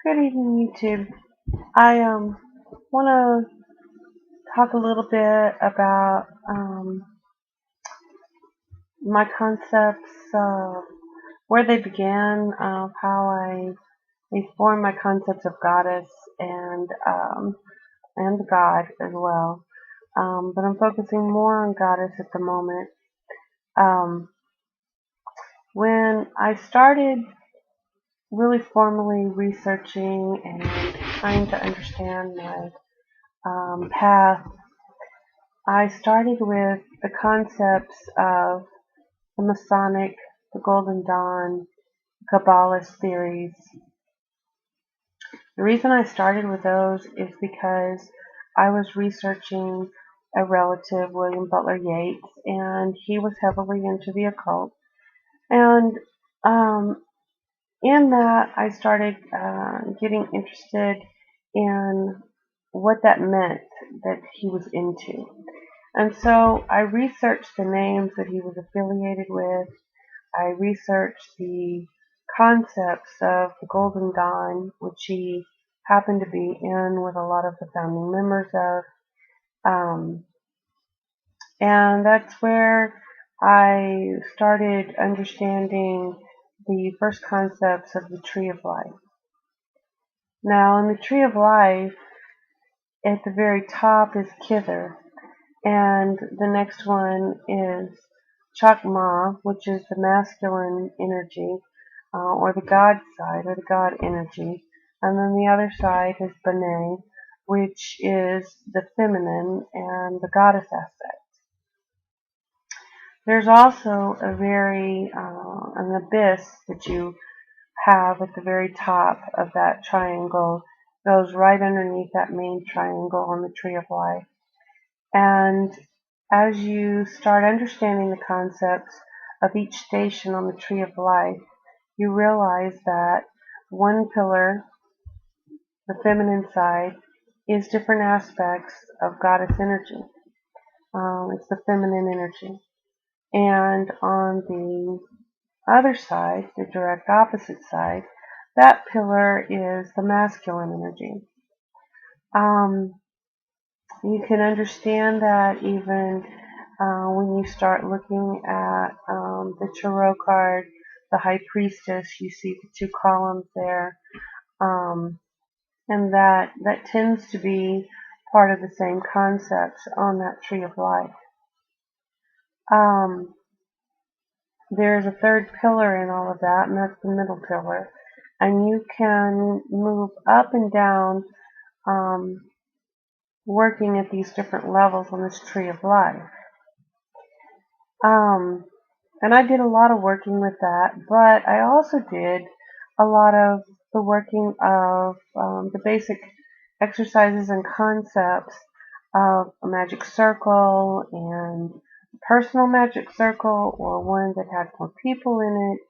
Good evening, YouTube. I want to talk a little bit about my concepts, where they began, how I formed my concepts of goddess and God as well. But I'm focusing more on goddess at the moment. Um, when I started really formally researching and trying to understand my path, I started with the concepts of the Masonic, the Golden Dawn, Kabbalist theories. The reason I started with those is because I was researching a relative, William Butler Yeats, and he was heavily into the occult. And in that, I started getting interested in what that meant that he was into. And so I researched the names that he was affiliated with. I researched the concepts of the Golden Dawn, which he happened to be in with a lot of the founding members of. Um, and that's where I started understanding the first concepts of the Tree of Life. Now, in the Tree of Life, at the very top is Kither, and the next one is Chakma, which is the masculine energy, or the God side, or the God energy. And then the other side is Bene, which is the feminine and the goddess aspect. There's also an abyss that you have at the very top of that triangle, goes right underneath that main triangle on the Tree of Life. And as you start understanding the concepts of each station on the Tree of Life, you realize that one pillar, the feminine side, is different aspects of goddess energy. It's the feminine energy. And on the other side, the direct opposite side, that pillar is the masculine energy. You can understand that even when you start looking at the tarot card, the High Priestess, you see the two columns there, and that tends to be part of the same concepts on that Tree of Life. There's a third pillar in all of that, and that's the middle pillar. And you can move up and down, working at these different levels on this Tree of Life. And I did a lot of working with that, but I also did a lot of the working of the basic exercises and concepts of a magic circle and a personal magic circle, or one that had more people in it,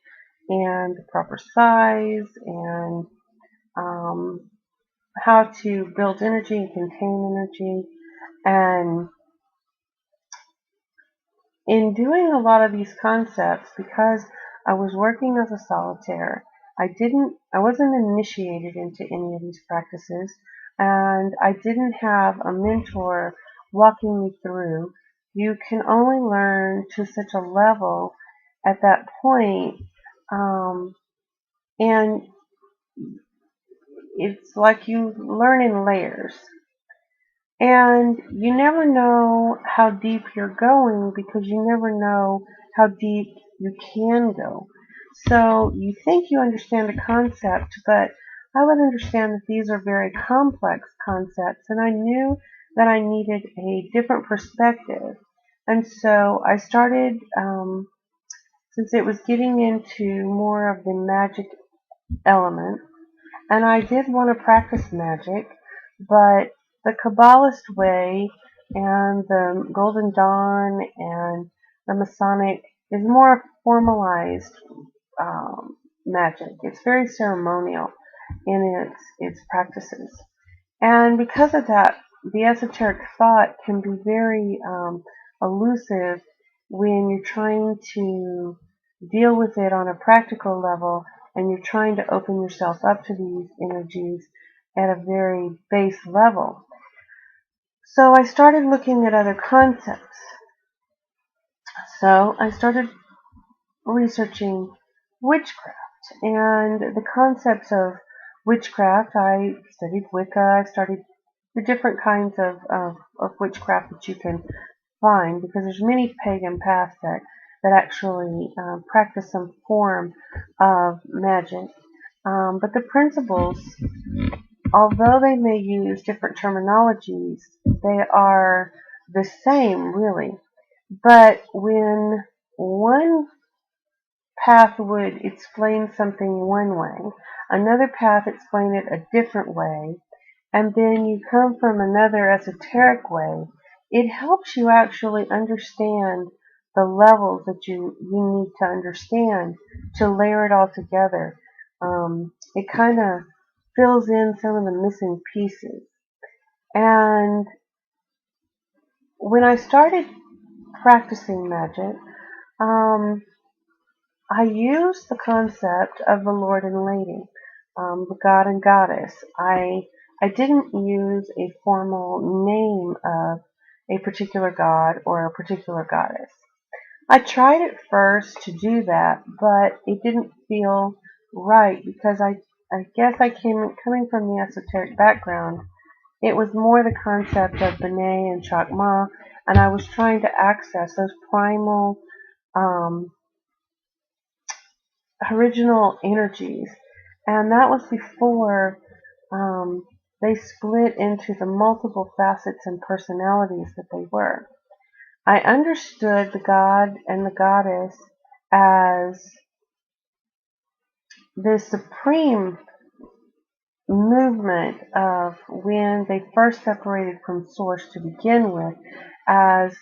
and the proper size, and how to build energy and contain energy. And in doing a lot of these concepts, because I was working as a solitaire, I wasn't initiated into any of these practices, and I didn't have a mentor walking me through. You can only learn to such a level at that point, and it's like you learn in layers. And you never know how deep you're going, because you never know how deep you can go. So you think you understand the concept, but I would understand that these are very complex concepts, and I knew that I needed a different perspective. And so I started, since it was getting into more of the magic element, and I did want to practice magic, but the Kabbalist way and the Golden Dawn and the Masonic is more formalized magic. It's very ceremonial in its practices. And because of that, the esoteric thought can be very elusive when you're trying to deal with it on a practical level and you're trying to open yourself up to these energies at a very base level. So I started looking at other concepts. So I started researching witchcraft and the concepts of witchcraft. I studied Wicca. I studied the different kinds of witchcraft that you can find, because there's many pagan paths that actually practice some form of magic. But the principles, although they may use different terminologies, they are the same, really. But when one path would explain something one way, another path explain it a different way, and then you come from another esoteric way, it helps you actually understand the levels that you need to understand to layer it all together. It kind of fills in some of the missing pieces. And when I started practicing magic, um, I used the concept of the Lord and Lady, the God and Goddess. I didn't use a formal name of a particular god or a particular goddess. I tried at first to do that, but it didn't feel right because I guess coming from the esoteric background. It was more the concept of Benet and Chakma, and I was trying to access those primal um, original energies, and that was before um, they split into the multiple facets and personalities that they were. I understood the god and the goddess as the supreme movement of when they first separated from source to begin with, as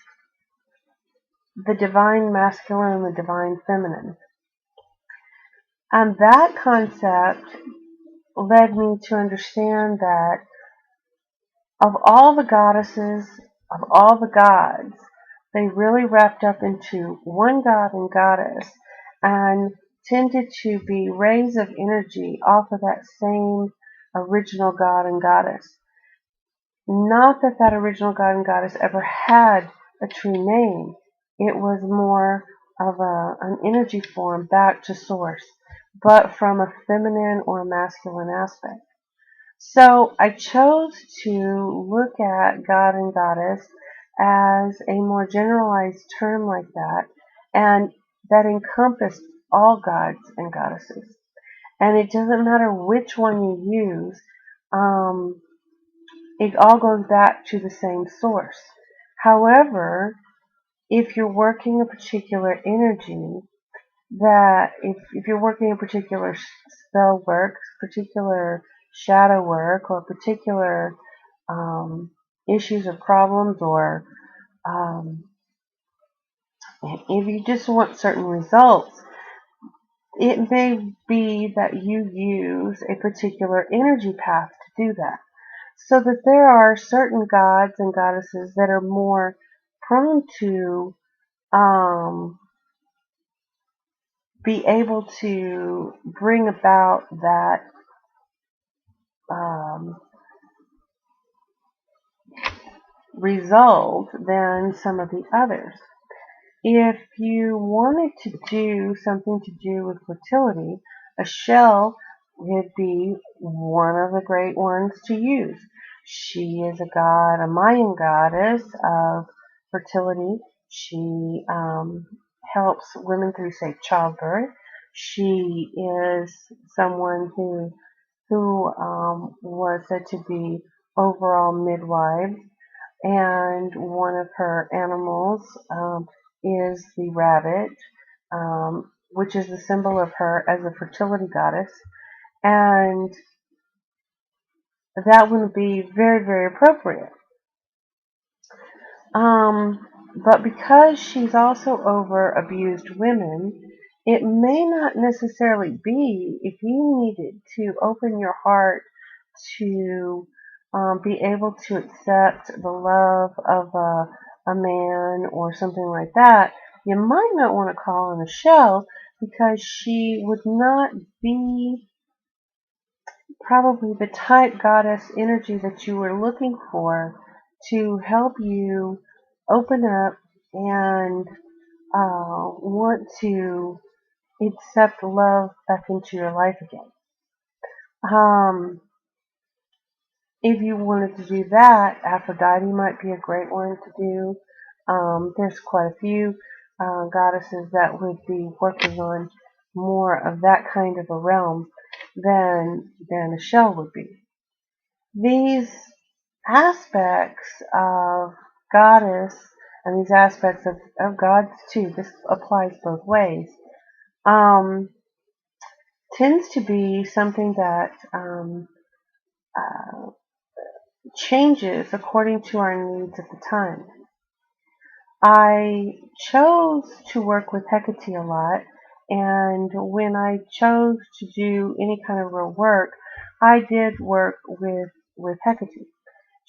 the divine masculine and the divine feminine. And that concept led me to understand that of all the goddesses, of all the gods, they really wrapped up into one god and goddess and tended to be rays of energy off of that same original god and goddess. Not that that original god and goddess ever had a true name. It was more of an energy form back to source, but from a feminine or a masculine aspect. So I chose to look at God and Goddess as a more generalized term like that, and that encompassed all gods and goddesses. And it doesn't matter which one you use, it all goes back to the same source. However, if you're working a particular energy, that if you're working a particular spell work, particular shadow work, or particular issues or problems, or um, if you just want certain results, it may be that you use a particular energy path to do that. So that there are certain gods and goddesses that are more prone to be able to bring about that result than some of the others. If you wanted to do something to do with fertility, a shell would be one of the great ones to use. She is a Mayan goddess of fertility. She helps women through safe childbirth. She is someone who was said to be overall midwife, and one of her animals is the rabbit, which is the symbol of her as a fertility goddess, and that would be very, very appropriate. But because she's also over abused women, it may not necessarily be, if you needed to open your heart to be able to accept the love of a man or something like that, you might not want to call in a shell, because she would not be probably the type goddess energy that you were looking for to help you open up and want to accept love back into your life again. Um, if you wanted to do that, Aphrodite might be a great one to do. There's quite a few goddesses that would be working on more of that kind of a realm than a shell would be. These aspects of goddess and these aspects of gods too, this applies both ways, um, tends to be something that uh, changes according to our needs at the time. I chose to work with Hecate a lot, and when I chose to do any kind of real work, I did work with Hecate.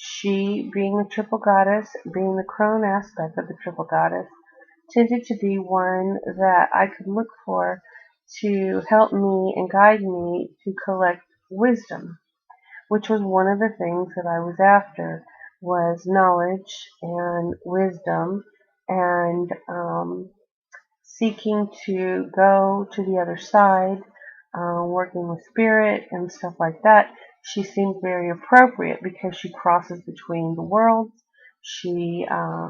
She, being the triple goddess, being the crone aspect of the triple goddess, tended to be one that I could look for to help me and guide me to collect wisdom, which was one of the things that I was after, was knowledge and wisdom, and seeking to go to the other side, working with spirit and stuff like that. She seemed very appropriate because she crosses between the worlds. She uh,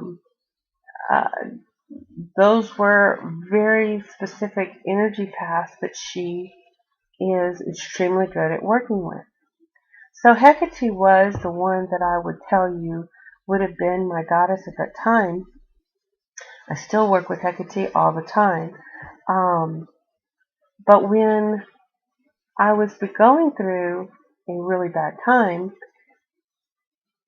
those were very specific energy paths that she is extremely good at working with. So Hecate was the one that I would tell you would have been my goddess at that time. I still work with Hecate all the time. But when I was going through a really bad time,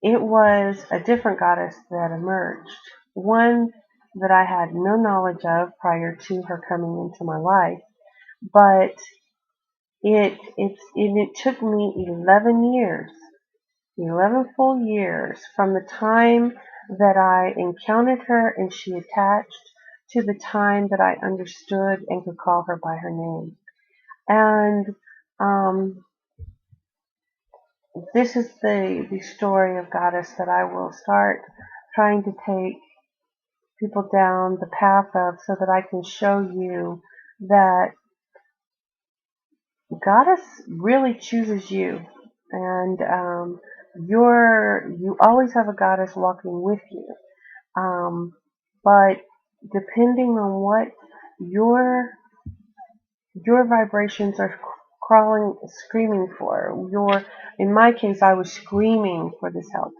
it was a different goddess that emerged. One that I had no knowledge of prior to her coming into my life. But it took me 11 years, 11 full years from the time that I encountered her and she attached to the time that I understood and could call her by her name. And this is the story of Goddess that I will start trying to take people down the path of, so that I can show you that Goddess really chooses you, and you always have a goddess walking with you. But depending on what your your vibrations are crawling, screaming for, in my case, I was screaming for this help,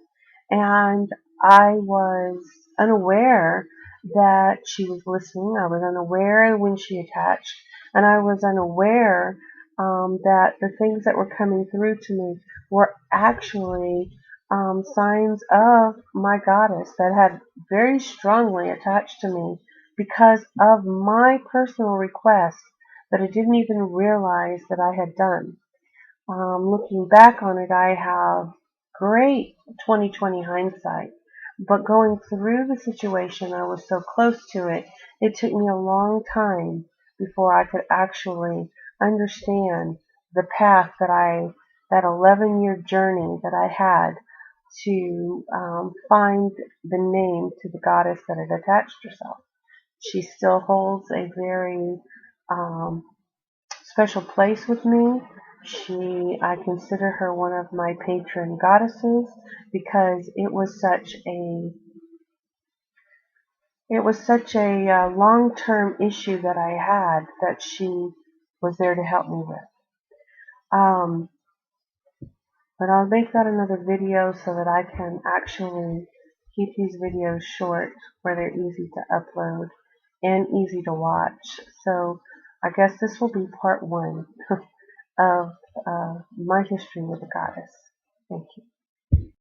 and I was unaware that she was listening. I was unaware when she attached, and I was unaware that the things that were coming through to me were actually signs of my goddess that had very strongly attached to me because of my personal request that I didn't even realize that I had done. Looking back on it, I have great 2020 hindsight. But going through the situation, I was so close to it, it took me a long time before I could actually understand the path that 11-year journey that I had to find the name to the goddess that had attached herself. She still holds a very special place with me. I consider her one of my patron goddesses because it was such a long-term issue that I had that she was there to help me with. Um, but I'll make that another video so that I can actually keep these videos short, where they're easy to upload and easy to watch. So I guess this will be part 1 of my history with the goddess. Thank you.